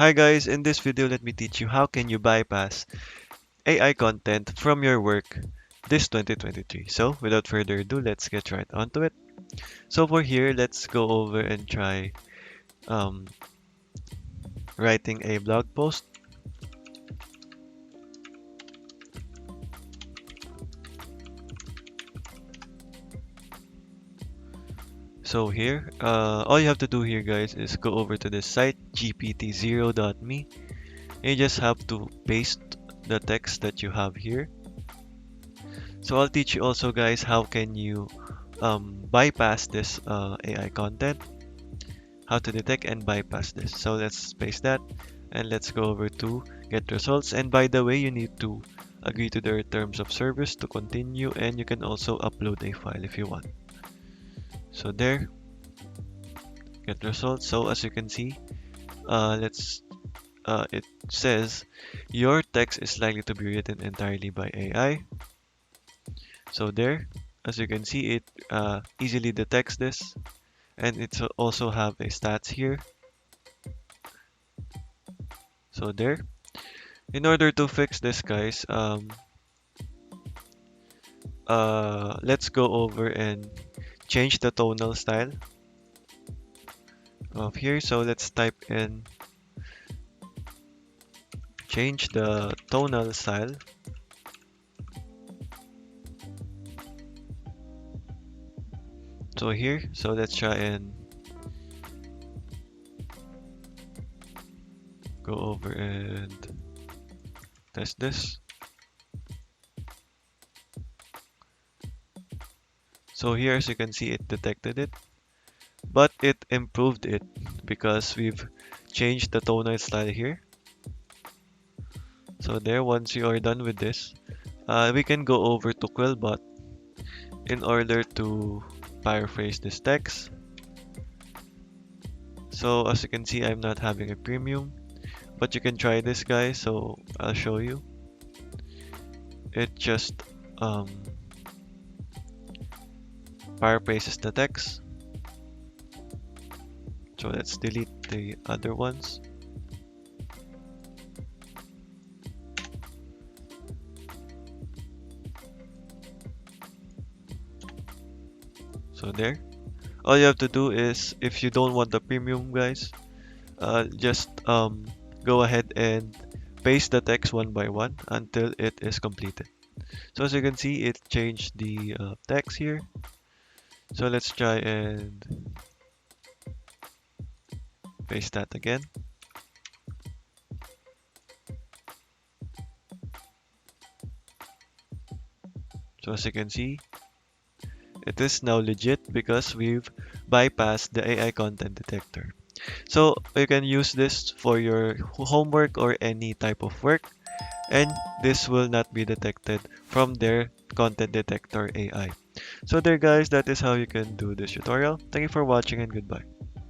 Hi guys, in this video let me teach you how can you bypass AI content from your work this 2023. So without further ado, let's get right onto it. So for here, let's go over and try um, writing a blog post. So here, all you have to do here guys is go over to this site gptzero.me and you just have to paste the text that you have here. So I'll teach you also guys how can you bypass this AI content, how to detect and bypass this. So let's paste that and let's go over to get results. And by the way, you need to agree to their terms of service to continue, and you can also upload a file if you want. So there, get results. So as you can see, let's it says your text is likely to be written entirely by AI. So there, as you can see, it easily detects this, and it also have a stats here. So there. In order to fix this, guys, let's go over and change the tonal style of here. So let's type in change the tonal style. So here, so let's try and go over and test this. So here, as you can see, it detected it, but it improved it because we've changed the tonal style here. So there, once you are done with this, we can go over to Quillbot in order to paraphrase this text. So as you can see, I'm not having a premium, but you can try this guys. So I'll show you. It just um, paraphrases the text. So let's delete the other ones. So there. All you have to do is, if you don't want the premium guys, just go ahead and paste the text one by one until it is completed. So as you can see, it changed the text here. So let's try and paste that again. So as you can see, it is now legit because we've bypassed the AI content detector. So you can use this for your homework or any type of work, and this will not be detected from their content detector AI. So there guys, that is how you can do this tutorial. Thank you for watching and goodbye.